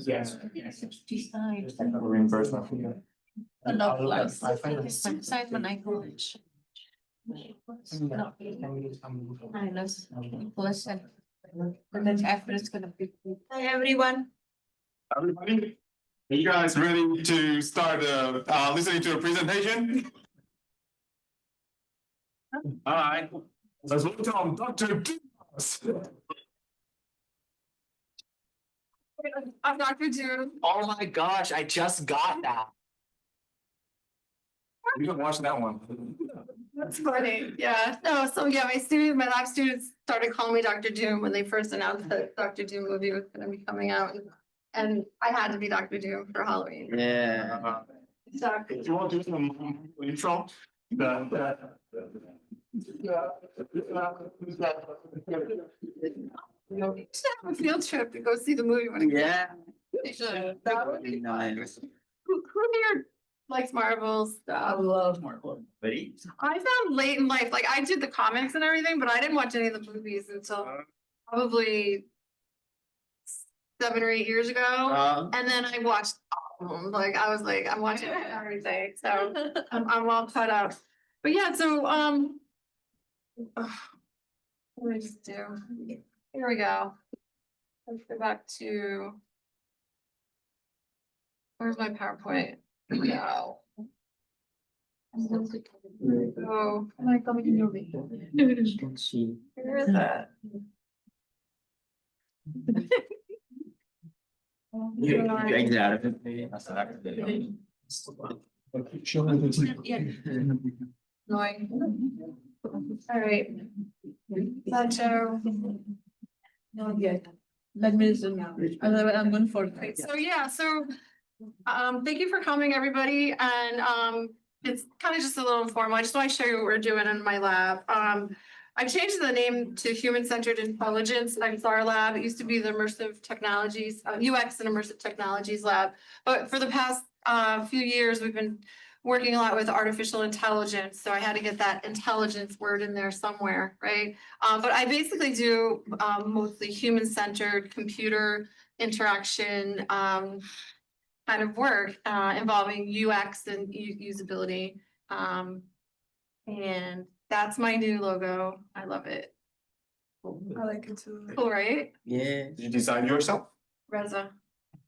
Yes. Reimbursement for you. Side when I college. Listen. And then after it's gonna be. Hi, everyone. Everybody, are you guys ready to start listening to a presentation? All right, let's welcome Dr. Dumas. I'm Dr. June. Oh my gosh, I just got that. You can watch that one. That's funny. Yeah. No, so yeah, my lab students started calling me Dr. Doom when they first announced that Dr. Doom movie was gonna be coming out. And I had to be Dr. Doom for Halloween. Yeah. Exactly. Do you want to do some intro? You should have a field trip to go see the movie when it comes. Yeah. You should. That would be Nice. Who here likes Marvel stuff? love Marvel. Ready? I found late in life, like I did the comics and everything, but I didn't watch any of the movies until probably 7 or 8 years ago. And then I watched all of them. Like I was like, I'm watching everything. So I'm all caught up. But yeah, so what do I just do? Here we go. Let's go back to where's my PowerPoint? No. Oh, my God, you know me. Where is that? You exit out of it. That's Annoying. All right. Sancho. Not yet. Let me listen now. Otherwise, I'm going for it. So yeah, thank you for coming, everybody, and it's kind of just a little informal. I just want to show you what we're doing in my lab. I changed the name to Human-Centered Intelligence. That's our lab. It used to be the Immersive Technologies, UX and Immersive Technologies lab. But for the past few years, we've been working a lot with artificial intelligence. So I had to get that intelligence word in there somewhere, right? But I basically do mostly human-centered computer interaction kind of work involving UX and usability. And that's my new logo. I love it. I like it too. Cool, right? Yeah. Did you design yourself? Reza.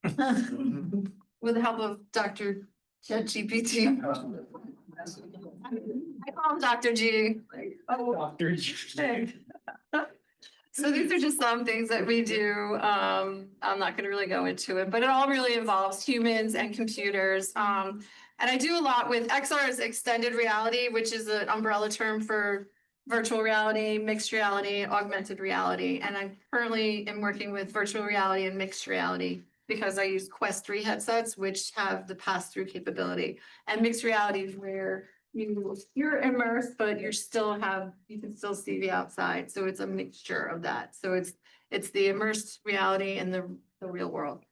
With the help of Dr. ChatGPT. I call him Dr. G. Dr. So these are just some things that we do. I'm not going to really go into it, but it all really involves humans and computers. And I do a lot with XR is extended reality, which is an umbrella term for virtual reality, mixed reality, augmented reality. And I currently am working with virtual reality and mixed reality because I use Quest 3 headsets, which have the pass-through capability. And mixed reality is where you're immersed, but you can still see the outside. So it's a mixture of that. So it's the immersed reality and the real world,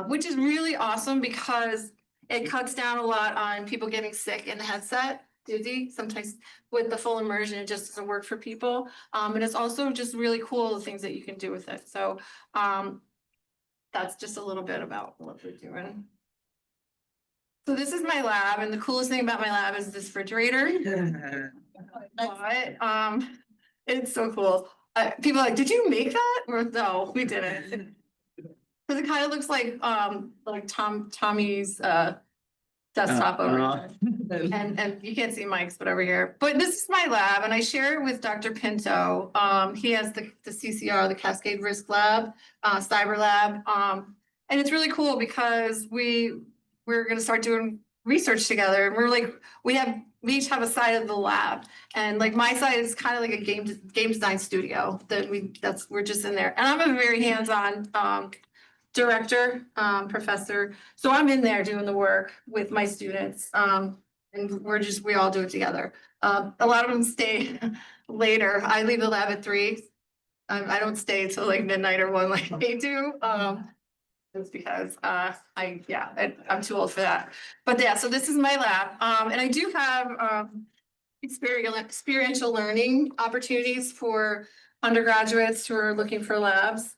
which is really awesome because it cuts down a lot on people getting sick in the headset, dizzy. Sometimes with the full immersion, it just doesn't work for people. And it's also just really cool the things that you can do with it. So that's just a little bit about what we're doing. So this is my lab, and the coolest thing about my lab is this refrigerator. But it's so cool. People are like, did you make that? Or no, we didn't. Because it kind of looks like Tommy's desktop over here. And you can't see Mike's, but over here. But this is my lab, and I share it with Dr. Pinto. He has the CCR, the Cascade Risk Lab, Cyber Lab. And it's really cool because we're going to start doing research together. And we each have a side of the lab, and like my side is kind of like a game design studio we're just in there. And I'm a very hands-on director, professor. So I'm in there doing the work with my students. And we all do it together. A lot of them stay later. I leave the lab at 3. I don't stay till like midnight or 1 like they do. It's because I'm too old for that. But yeah, so this is my lab. And I do have experiential learning opportunities for undergraduates who are looking for labs.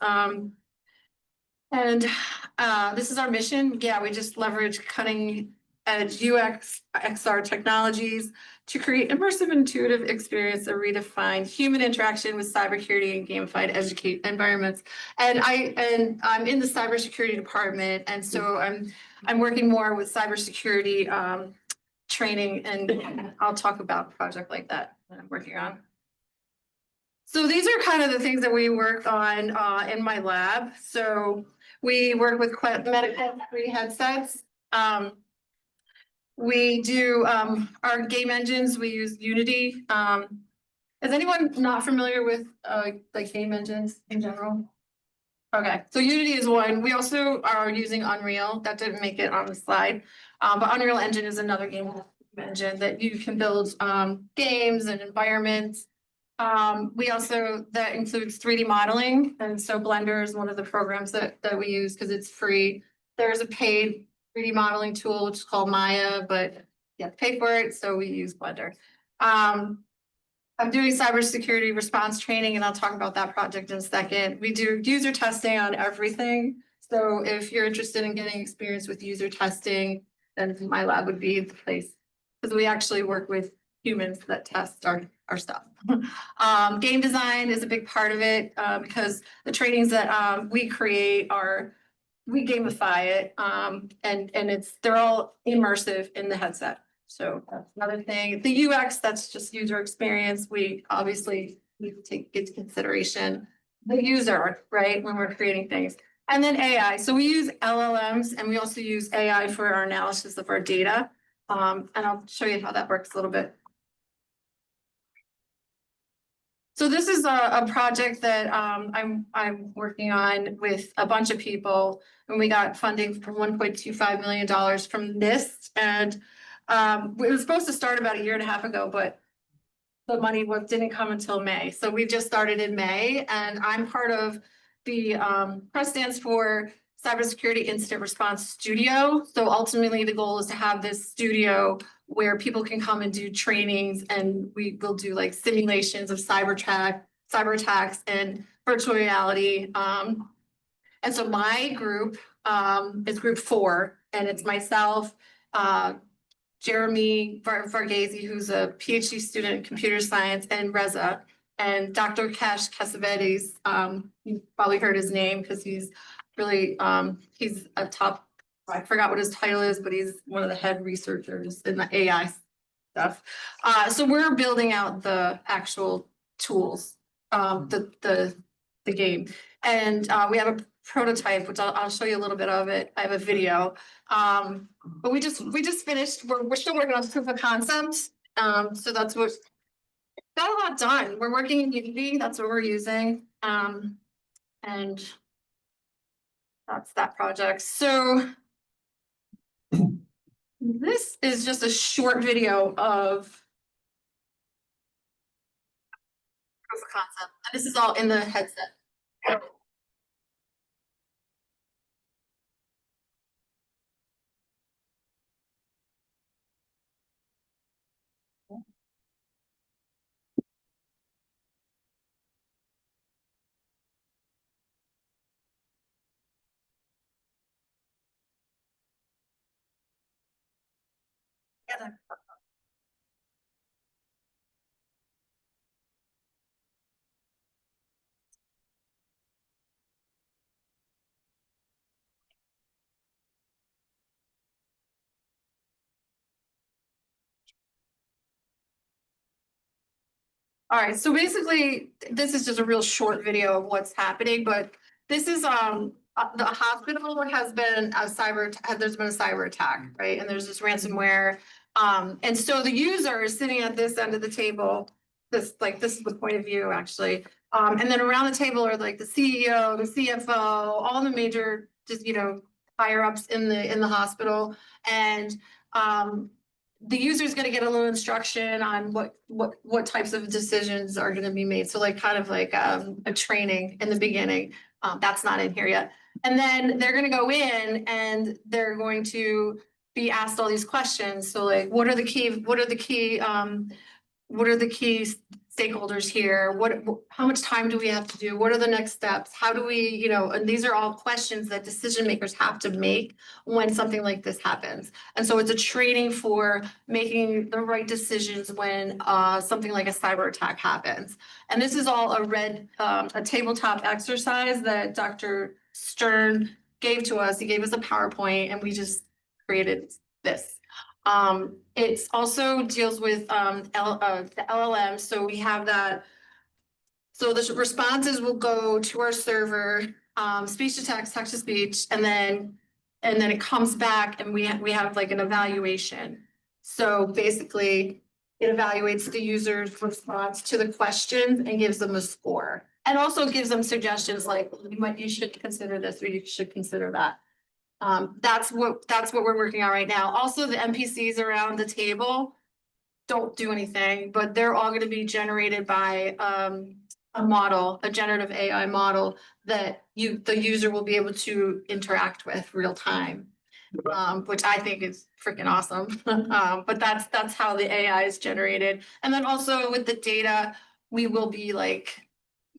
And this is our mission. Yeah, we just leverage cutting edge UX, XR technologies to create immersive, intuitive experience that redefine human interaction with cybersecurity and gamified educate environments. And I'm in the cybersecurity department, and so I'm working more with cybersecurity training, and I'll talk about a project like that I'm working on. So these are kind of the things that we work on in my lab. So we work with medical free headsets. We do our game engines. We use Unity. Is anyone not familiar with like game engines in general? Okay, so Unity is one. We also are using Unreal. That didn't make it on the slide. But Unreal Engine is another game engine that you can build games and environments. We also, that includes 3D modeling. And so Blender is one of the programs that we use because it's free. There's a paid 3D modeling tool, which is called Maya, but you have to pay for it. So we use Blender. I'm doing cybersecurity response training, and I'll talk about that project in a second. We do user testing on everything. So if you're interested in getting experience with user testing, then my lab would be the place. Because we actually work with humans that test our stuff. Game design is a big part of it because the trainings that we create we gamify it and they're all immersive in the headset. So that's another thing. The UX, that's just user experience. We obviously need to take into consideration the user, right, when we're creating things. And then AI. So we use LLMs and we also use AI for our analysis of our data. And I'll show you how that works a little bit. So this is a project that I'm working on with a bunch of people, and we got funding for $1.25 million from NIST, and it was supposed to start about a year and a half ago, but the money didn't come until May. So we just started in May, and I'm part of the PRESS stands for Cybersecurity Incident Response Studio. So ultimately, the goal is to have this studio where people can come and do trainings, and we will do like simulations of cyber attacks and virtual reality. And so my group is group 4, and it's myself, Jeremy Varghese, who's a PhD student in computer science, and Reza, and Dr. Kash Kasavetes. You probably heard his name because he's really, he's a top, I forgot what his title is, but he's one of the head researchers in the AI stuff. So we're building out the actual tools, the game. And we have a prototype, which I'll show you a little bit of it. I have a video. But we just finished, we're still working on proof of concept. So that's what got a lot done. We're working in Unity, that's what we're using. And that's that project. So this is just a short video of proof of concept. And this is all in the headset. All right, so basically, this is just a real short video of what's happening, but this is the hospital has been there's been a cyber attack, right? And there's this ransomware. And so the user is sitting at this end of the table. This is the point of view, actually. And then around the table are like the CEO, the CFO, all the major just higher ups in the hospital. And the user is going to get a little instruction on what types of decisions are going to be made. So like kind of like a training in the beginning. That's not in here yet. And then they're going to go in and they're going to be asked all these questions. So like, what are the key stakeholders here? How much time do we have to do? What are the next steps? How do we, you know, and these are all questions that decision makers have to make when something like this happens. And so it's a training for making the right decisions when something like a cyber attack happens. And this is all a tabletop exercise that Dr. Stern gave to us. He gave us a PowerPoint and we just created this. It also deals with the LLM, so we have that. So the responses will go to our server, speech to text, text to speech, and then it comes back and we have like an evaluation. So basically, it evaluates the user's response to the questions and gives them a score. And also gives them suggestions like you should consider this or you should consider that. That's what we're working on right now. Also, the NPCs around the table don't do anything, but they're all gonna be generated by a generative AI model that the user will be able to interact with real time. Which I think is freaking awesome. But that's how the AI is generated. And then also with the data, we will be like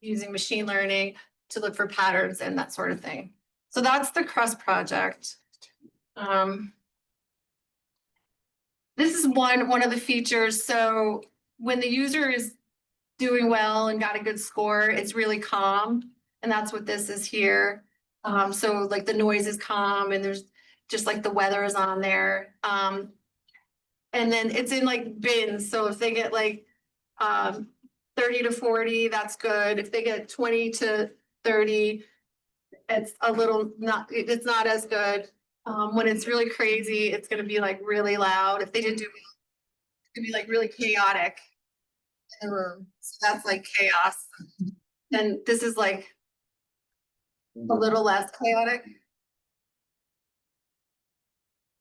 using machine learning to look for patterns and that sort of thing. So that's the CRUST project. This is one of the features. So when the user is doing well and got a good score, it's really calm. And that's what this is here. So like the noise is calm and there's just like the weather is on there. And then it's in like bins. So if they get like 30 to 40, that's good. If they get 20 to 30, it's it's not as good. When it's really crazy, it's gonna be like really loud. If they didn't do, it's gonna be like really chaotic in the room. So that's like chaos. And this is like a little less chaotic.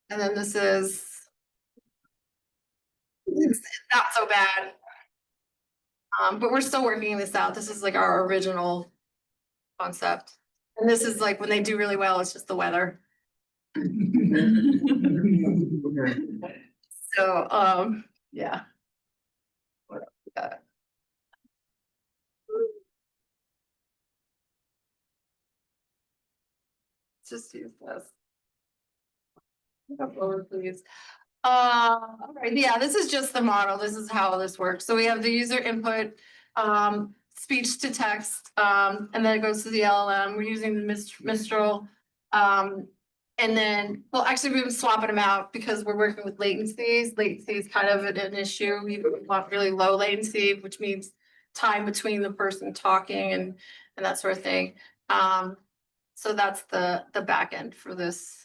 And then this is it's not so bad. But we're still working this out. This is like our original concept. And this is like when they do really well, it's just the weather. So, yeah. What else we got? Let's just use this. Go forward, please. All right, yeah, this is just the model. This is how this works. So we have the user input, speech to text, and then it goes to the LLM. We're using the Mistral. And then, well, actually, we've been swapping them out because we're working with latencies. Latency is kind of an issue. We want really low latency, which means time between the person talking and that sort of thing. So that's the back end for this.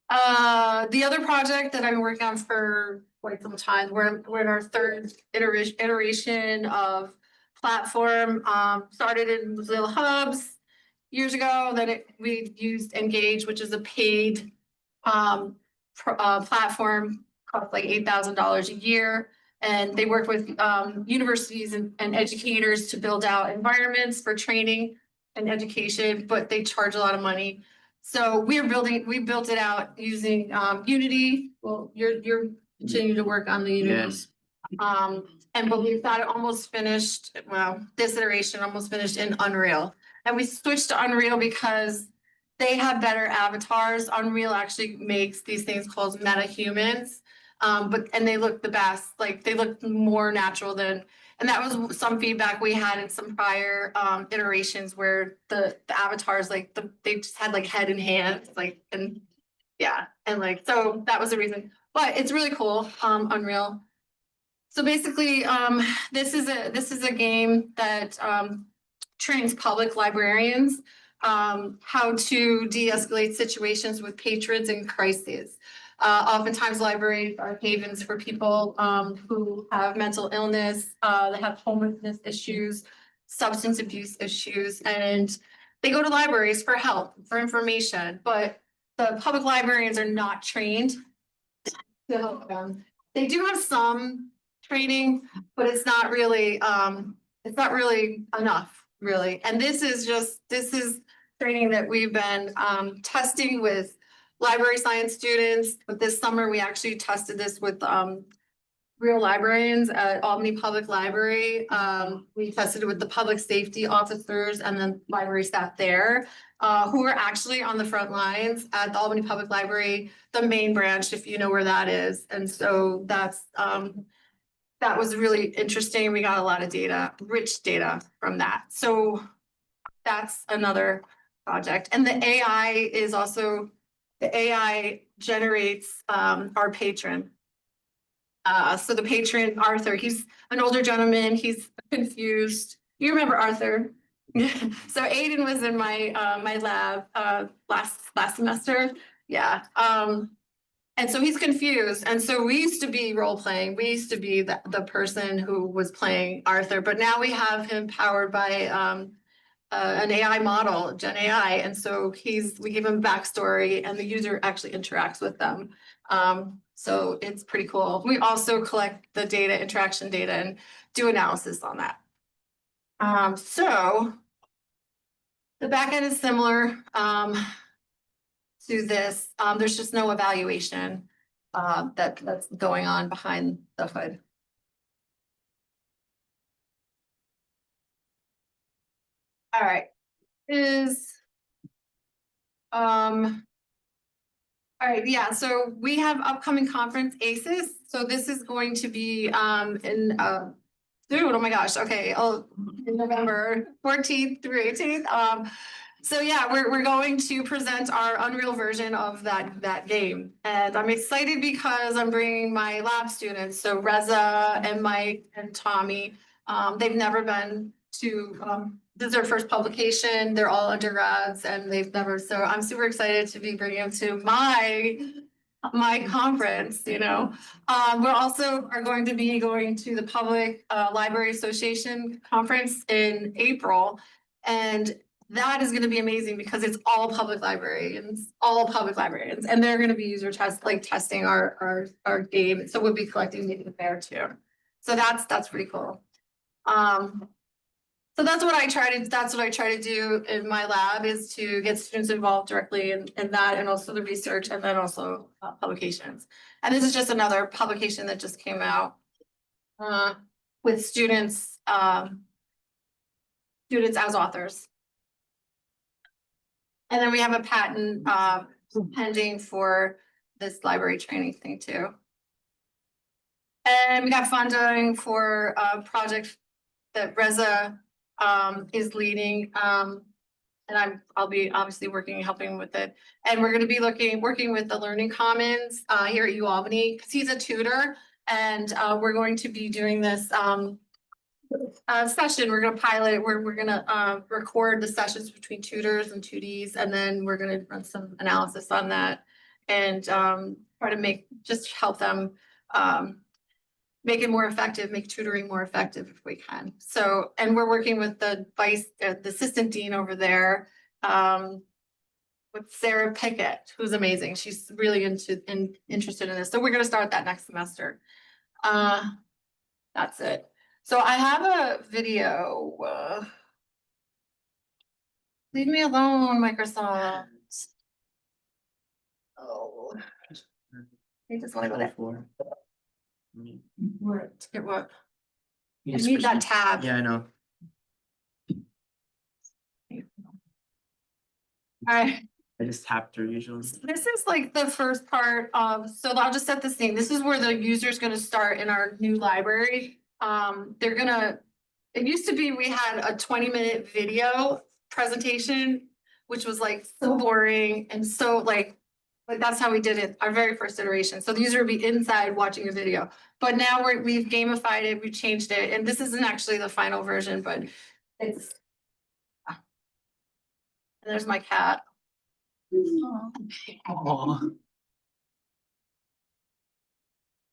The other project that I've been working on for quite some time, we're in our third iteration of platform. Started in Mozilla Hubs years ago. Then we used Engage, which is a paid platform, cost like $8,000 a year. And they work with universities and educators to build out environments for training and education, but they charge a lot of money. So we built it out using Unity. Well, you're continuing to work on the Unity. Yes. But we've got it almost finished. Well, this iteration almost finished in Unreal. And we switched to Unreal because they have better avatars. Unreal actually makes these things called meta-humans. And they look the best. Like they look more natural than. And that was some feedback we had in some prior iterations where the avatars they just had like head and hands and so that was the reason. But it's really cool, Unreal. So basically, this is a game that trains public librarians how to de-escalate situations with patrons in crises. Oftentimes libraries are havens for people who have mental illness, that have homelessness issues, substance abuse issues, and they go to libraries for help, for information, but the public librarians are not trained to help them. They do have some training, but it's not really enough, really. And this is training that we've been testing with library science students, but this summer we actually tested this with real librarians at Albany Public Library. We tested it with the public safety officers and then library staff there, who are actually on the front lines at the Albany Public Library, the main branch, if you know where that is. And so that was really interesting. We got a lot of data, rich data from that. So that's another project. And the AI is also, the AI generates our patron. So the patron, Arthur, he's an older gentleman, he's confused. You remember Arthur? So Aiden was in my my lab last semester. Yeah. And so he's confused. And so we used to be role playing. We used to be the person who was playing Arthur, but now we have him powered by an AI model, Gen AI. And so we give him backstory and the user actually interacts with them. So it's pretty cool. We also collect the data, interaction data, and do analysis on that. So the backend is similar to this. There's just no evaluation that's going on behind the hood. All right, all right, yeah, so we have upcoming conference ASIS. So this is going to be in dude, oh my gosh, okay, in November 14th through 18th. So yeah, we're going to present our Unreal version of that game. And I'm excited because I'm bringing my lab students, so Reza and Mike and Tommy. They've never been to this is their first publication. They're all undergrads and they've never, so I'm super excited to be bringing them to my conference, you know. We're also are going to be going to the Public Library Association conference in April. And that is going to be amazing because it's all public librarians, and they're going to be testing our game. So we'll be collecting data there too. So that's pretty cool. So that's what I try to do in my lab, is to get students involved directly in that, and also the research, and then also publications. And this is just another publication that just came out with students as authors. And then we have a patent pending for this library training thing too. And we got funding for a project that Reza is leading. And I'll be obviously helping with it. And we're gonna be working with the Learning Commons here at UAlbany, because he's a tutor. And we're going to be doing this session. We're gonna pilot it. We're gonna record the sessions between tutors and tutees, and then we're gonna run some analysis on that and try to help them make it more effective, make tutoring more effective if we can. So, and we're working with the assistant dean over there, with Sarah Pickett, who's amazing. She's really interested in this. So we're gonna start that next semester. That's it. So I have a video. Leave me alone, Microsoft. Oh. I just want to go there. Get what? I need that tab. Yeah, I know. All right. I just tap through usually. This is like the first part of, so I'll just set the scene. This is where the user is gonna start in our new library. It used to be, we had a 20-minute video presentation, which was like so boring and so like that's how we did it, our very first iteration. So the user would be inside watching a video. But now we've gamified it, we've changed it, and this isn't actually the final version, but it's. And there's my cat. Aw.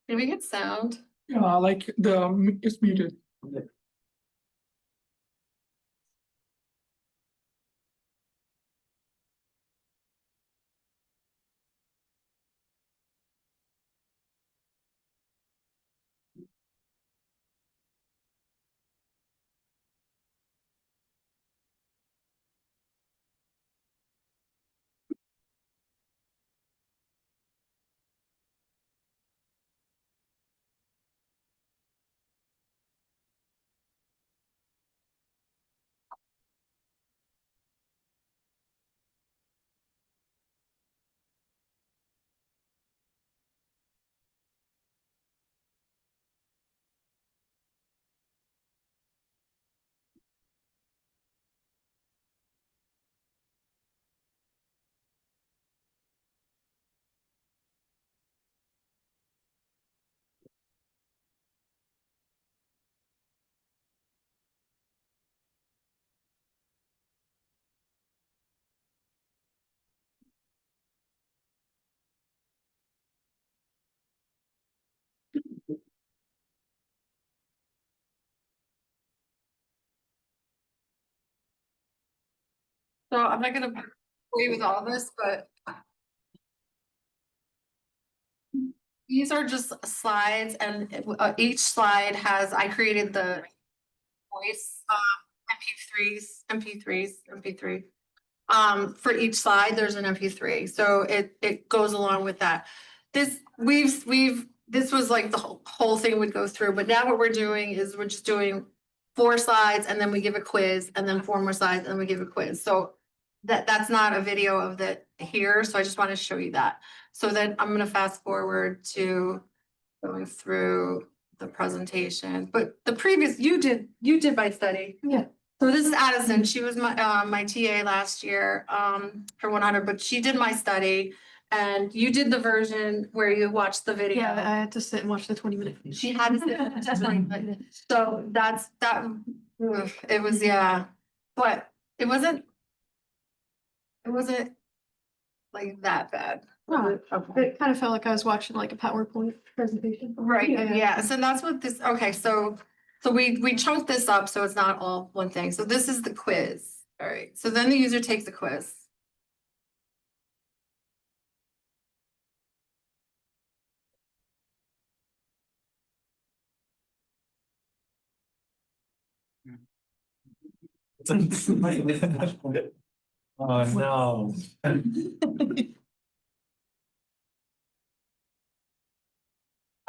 Did we get sound? Like it's muted. So I'm not gonna bore you with all this, but these are just slides and each slide has, I created the voice, MP3. For each slide, there's an MP3, so it goes along with that. This was like the whole thing would go through, but now what we're doing is we're just doing 4 slides and then we give a quiz and then 4 more slides and we give a quiz. So that's not a video of that here, so I just want to show you that. So then I'm gonna fast forward to going through the presentation, but the previous, you did my study. Yeah. So this is Addison. She was my TA last year, for 100, but she did my study. And you did the version where you watched the video. Yeah, I had to sit and watch the 20-minute. She had to sit just like, so that, it was, yeah, but it wasn't like that bad. Oh, Okay. it kind of felt like I was watching like a PowerPoint presentation. Right, Yeah. yeah, so that's what this, okay, so we chunked this up, so it's not all one thing. So this is the quiz. All right, so then the user takes the quiz. Oh, no.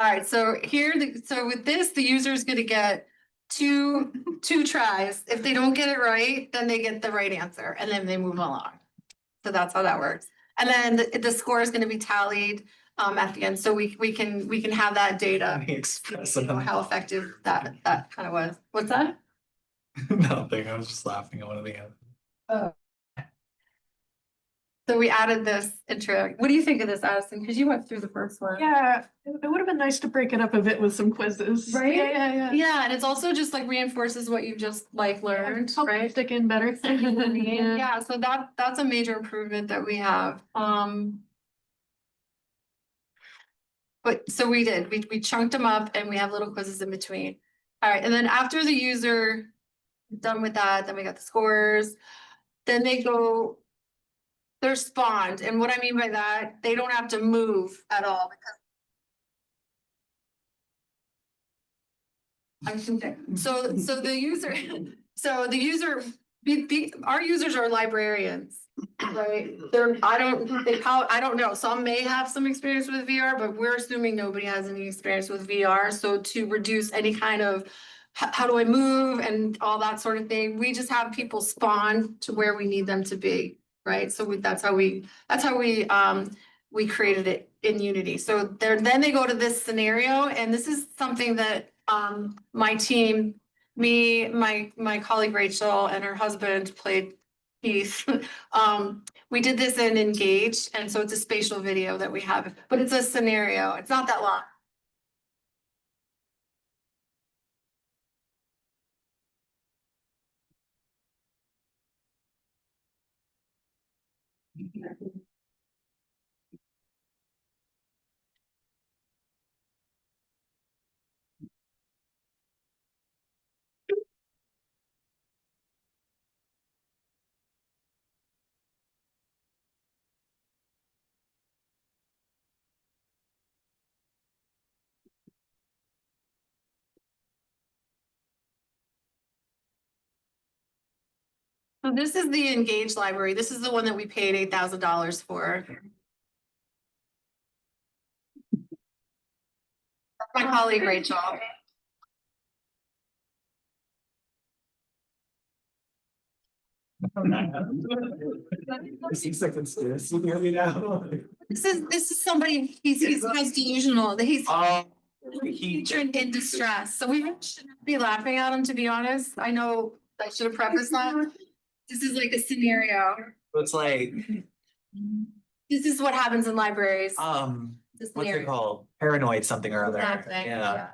All right, so here, so with this, the user is gonna get two tries. If they don't get it right, then they get the right answer and then they move along. So that's how that works. And then the score is gonna be tallied at the end, so we can have that data. Express You know how effective that kind of was. What's that? Nothing, I was just laughing at one of the answers. So we added this intro. What do you think of this, Addison? Because you went through the first one. Yeah, it would have been nice to break it up a bit with some quizzes. Right? Yeah. Yeah, and it's also just like reinforces what you've just like learned, Help right? stick in better. Yeah. Yeah, so that's a major improvement that we have. But so we chunked them up and we have little quizzes in between. All right, and then after the user done with that, then we got the scores. Then they're spawned, and what I mean by that, they don't have to move at all because I'm thinking, so the user, our users are librarians, right? I don't know, some may have some experience with VR, but we're assuming nobody has any experience with VR. So to reduce any kind of how do I move and all that sort of thing, we just have people spawn to where we need them to be, right? So that's how we created it in Unity. So then they go to this scenario, and this is something that my team, me, my colleague Rachel and her husband played Keith. We did this in Engage, and so it's a spatial video that we have, but it's a scenario. It's not that long. So this is the Engage library. This is the one that we paid $8,000 for. My colleague Rachel. This looks like conspiracy theory now. This is somebody, he's has delusional, he's teacher in distress, so we shouldn't be laughing at him, to be honest. I know I should have prefaced that. This is like a scenario. It's like, This is what happens in libraries. The what's it scenario. called? Paranoid something or other. Exactly, Yeah.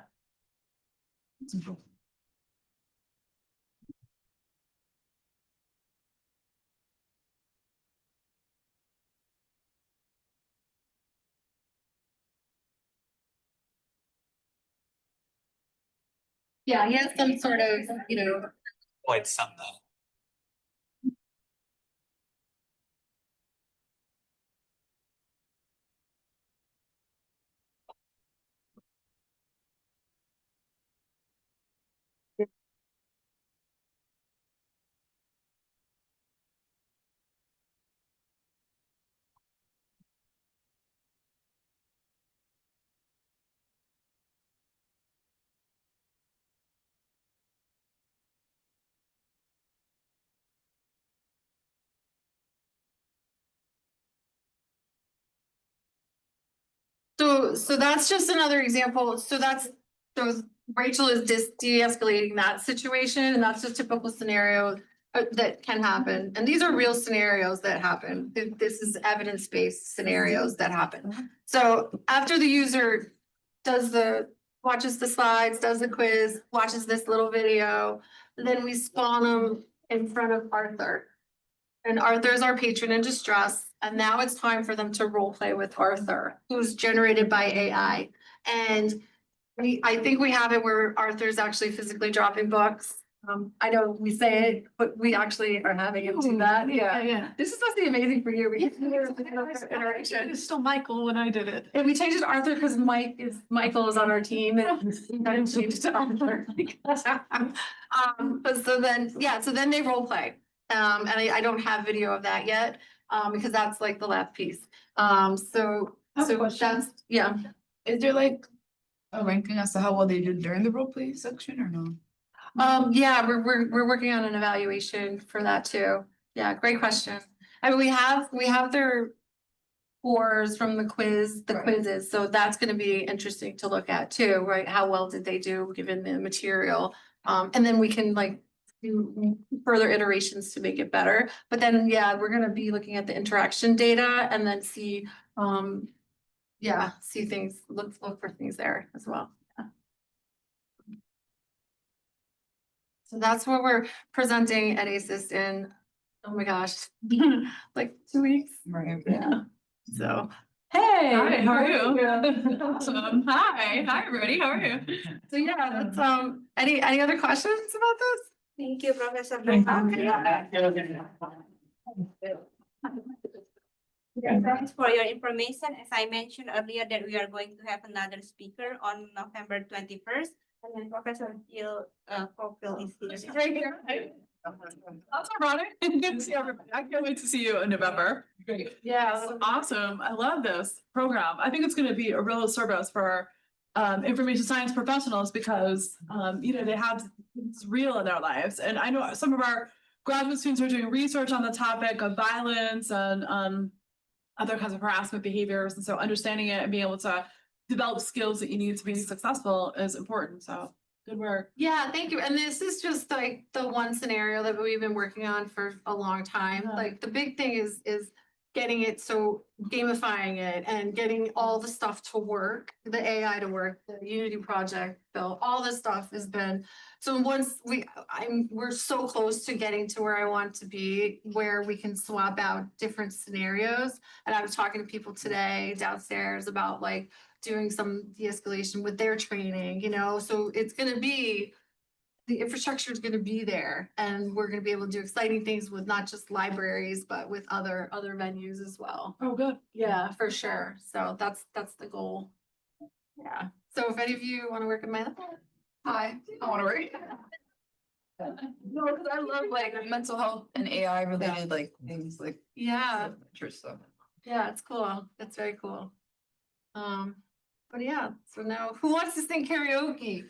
Yeah, he has some sort of, Quite something. So that's just another example. So Rachel is de-escalating that situation, and that's a typical scenario that can happen. And these are real scenarios that happen. This is evidence-based scenarios that happen. So after the user watches the slides, does the quiz, watches this little video, then we spawn them in front of Arthur. And Arthur's our patron in distress, and now it's time for them to role play with Arthur, who's generated by AI. And I think we have it where Arthur's actually physically dropping books. I know we say it, but we actually are having him do that. Yeah. This is supposed to be amazing for you. We get interaction. It's still Michael when I did it. And we changed it to Arthur because Michael is on our team, and we had to change it to Arthur. But so then they role play. And I don't have video of that yet, because that's like the last piece. So that's, yeah. Is there like a ranking as to how well they did during the role play section or no? Yeah, we're working on an evaluation for that too. Yeah, great question. I mean, we have their scores from the quizzes, so that's gonna be interesting to look at too, right? How well did they do given the material? And then we can like do further iterations to make it better. But then, yeah, we're gonna be looking at the interaction data and then see, see things, look for things there as well. Yeah. So that's what we're presenting at ASIST in, oh my gosh, like 2 weeks. Right. Yeah. So, Hey, Hi, how are you? Awesome. Hi, everybody. How are you? so yeah, that's, any other questions about this? Thank you, Professor. Thanks for your information. As I mentioned earlier, that we are going to have another speaker on November 21st. And then Professor Jill Cockfield is here. Right here. That's ironic. Good to see everybody. I can't wait to see you in November. Great. Yeah. Awesome. I love this program. I think it's going to be a real service for information science professionals because, they have it's real in their lives. And I know some of our graduate students are doing research on the topic of violence and other kinds of harassment behaviors. And so understanding it and being able to develop skills that you need to be successful is important. So good work. Yeah, thank you. And this is just like the one scenario that we've been working on for a long time. Yeah. Like the big thing is getting it, so gamifying it and getting all the stuff to work, the AI to work, the Unity project built, all this stuff has been. So once we're so close to getting to where I want to be, where we can swap out different scenarios. And I was talking to people today downstairs about like doing some de-escalation with their training, so it's gonna be, the infrastructure is gonna be there, and we're gonna be able to do exciting things with not just libraries, but with other venues as well. Oh, good. Yeah, for sure. So that's the goal. Yeah. So if any of you want to work in my lab, hi. I want to work. No, because I love like mental health and AI related like things like Yeah, interest stuff. yeah, it's cool. It's very cool. But yeah, so now who wants to sing karaoke?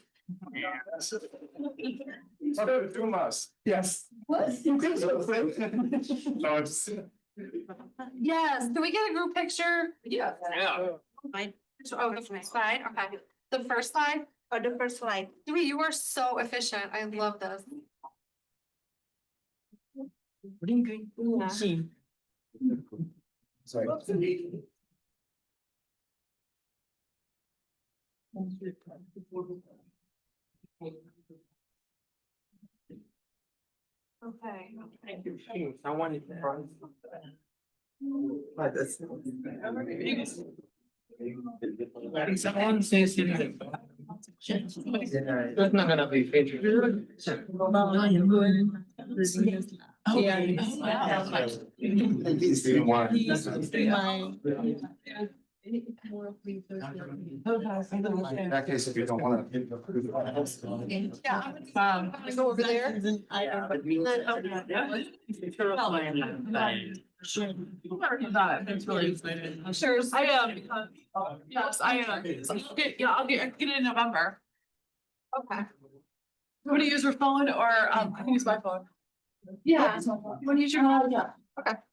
Dumas. Yes. What? No, it's. Yes, can we get a group picture? Yeah. Oh, the first slide, okay. The first slide? Or the first slide. Dewey, you are so efficient. I love this. Sorry. Okay. I wanted to. Someone says it. It's not gonna be featured. Yeah. In that case, if you don't wanna. Yeah, I'm gonna go over there. It's really exciting. Sure. I am. Yes, I am. Okay, yeah, I'll get it in November. Okay. You want to use your phone or I can use my phone. Yeah. Want to use your phone? Yeah.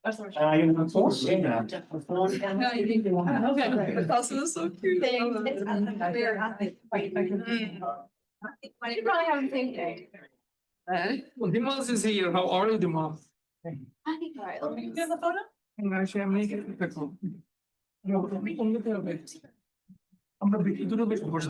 That's what Okay, great. Also, that's so cute. You probably have the same thing. Dimas is here. How are you, Dimas? Alright, let me You have the photo? Actually, I'm making a picture. আমরা বেশি দূরে বেশি বসে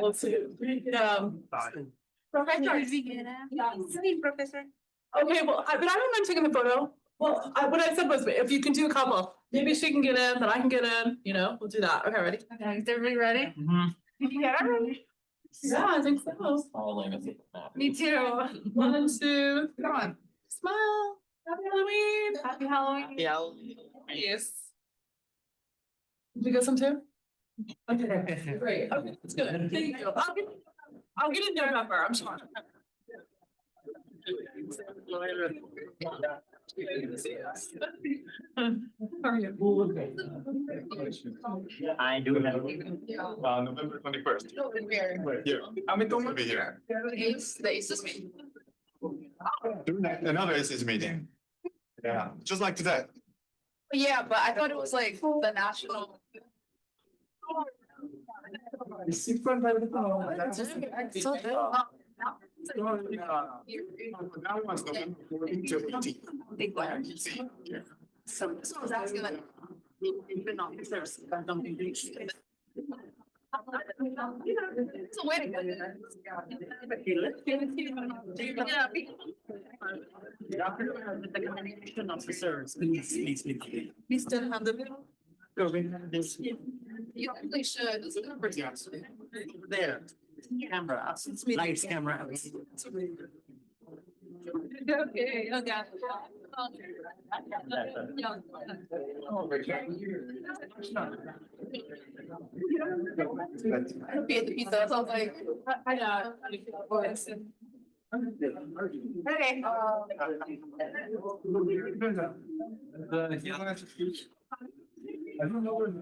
Let's see. Professor. Okay, well, but I don't mind taking the photo. Well, what I said was, if you can do a couple, maybe she can get in, then I can get in, you know, we'll do that. Okay, ready? Okay, is everybody ready? Yeah, I think so. Me too. 1, 2, come on. Smile. Happy Halloween. Happy Halloween. Yeah. Yes. Did you get some too? Okay, great. Okay, that's good. Thank you. I'll get in there number, I'm sure. How are you? I do have. November 21st. Here. আমি তো I'll be here. The ACES meeting. Another ACES meeting. Yeah, just like today. Yeah, but I thought it was like the national. Now one's November 14 to 18. Big one. See, here. So I was asking like. It's a way to go. Officers. We still have the. You actually should. It's a good opportunity. There. Camera, lights, camera. Okay, okay. I don't get the pizza, so I was like, I know. Okay. I don't know where.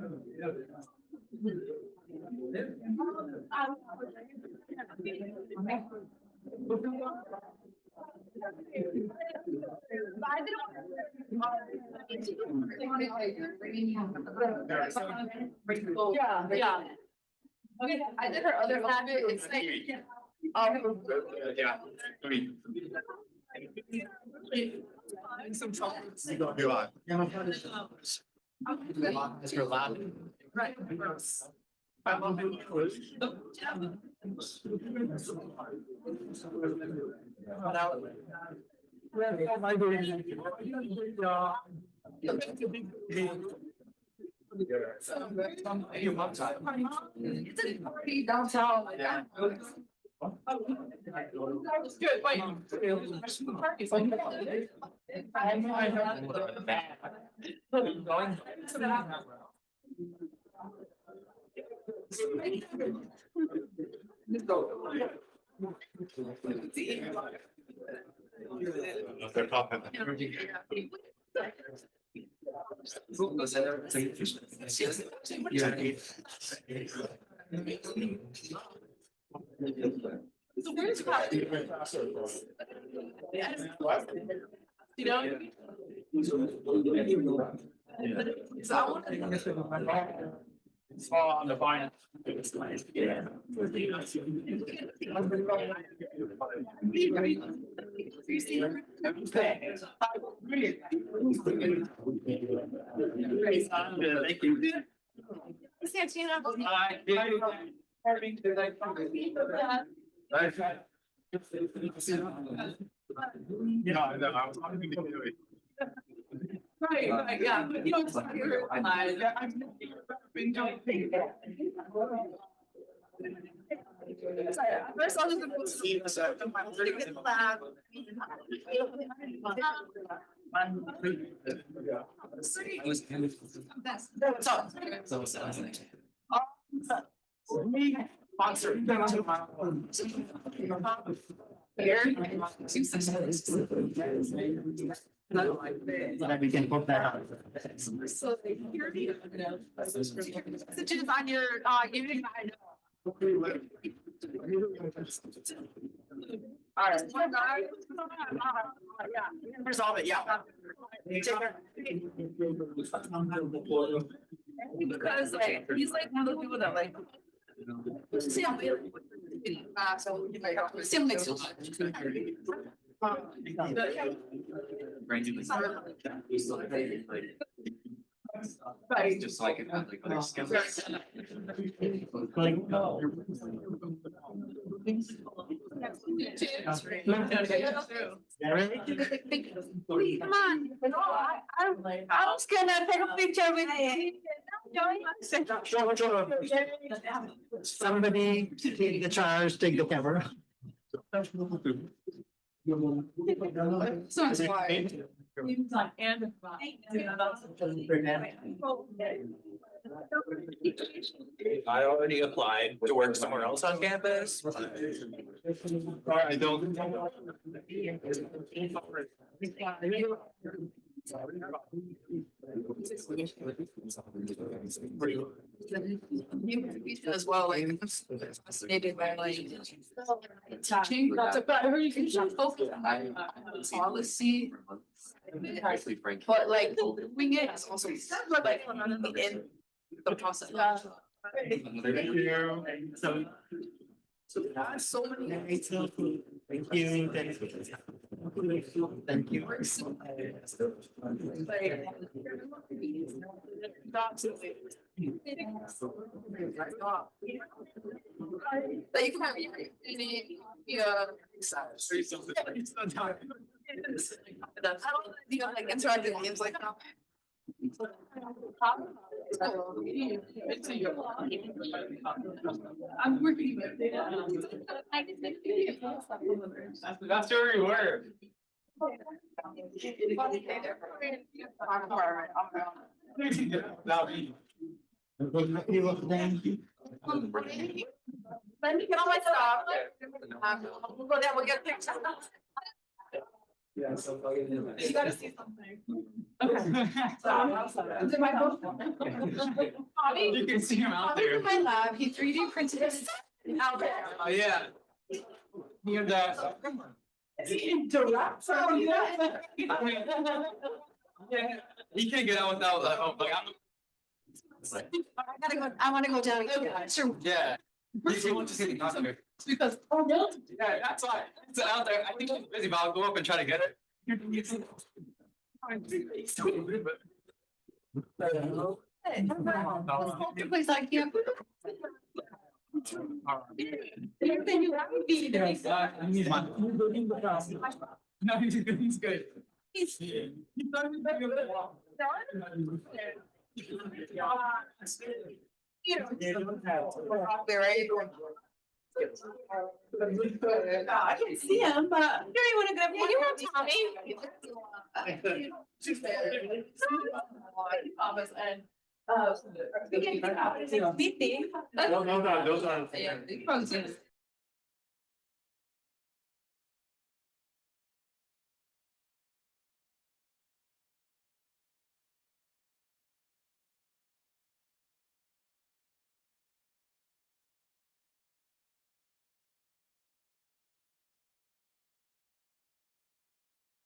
Yeah. Okay, I did her other habit, it's like. Yeah. I mean, Some chocolates. you are. Mr. Lab. Right. It's a party downtown. Yeah. Good, wait. They're popping. So where's Pat? You know? So I want to. It's all on the vine. Thank you. Santina. Yeah, I know, I was talking to you. Right, yeah, but you know, it's like you're alive. Been doing things. First, I'll just see the set. That we can put that on. Messages on your, evening. All right. Resolve it, yeah. Because like, he's like one of those people that like. Right. Just like it had like other skills. Come on. I was gonna take a picture with you. Somebody take the charge, take the camera. So it's why. And. I already applied to work somewhere else on campus. I don't. As well, like, I'm fascinated by like. Teaching, but I heard you can just focus on Policy. But like, doing it is also like in the process. Thank you. So So many. Thank you. Thank you. But you can have any, that's, you know, like interactive games like. I'm working with. That's where we were. That'll be. Let me get all my stuff. We'll go there, we'll get pictures. You gotta see something. Okay. You can see him out there. In my lab, he 3D printed it out there. Oh, yeah. He had that. He can't get out without, like, I gotta go, I wanna go down. and get it. Sure. yeah. He wants to see the out there. Because, Yeah, that's why. It's out there. I think he's busy, but I'll go up and try to get it. Place I can't. Everything you have to be there. No, he's good. He's good. I can see him, but. You wanna go, yeah, you want Tommy? Office and. Meeting. No, those aren't. Yeah, you probably seen it.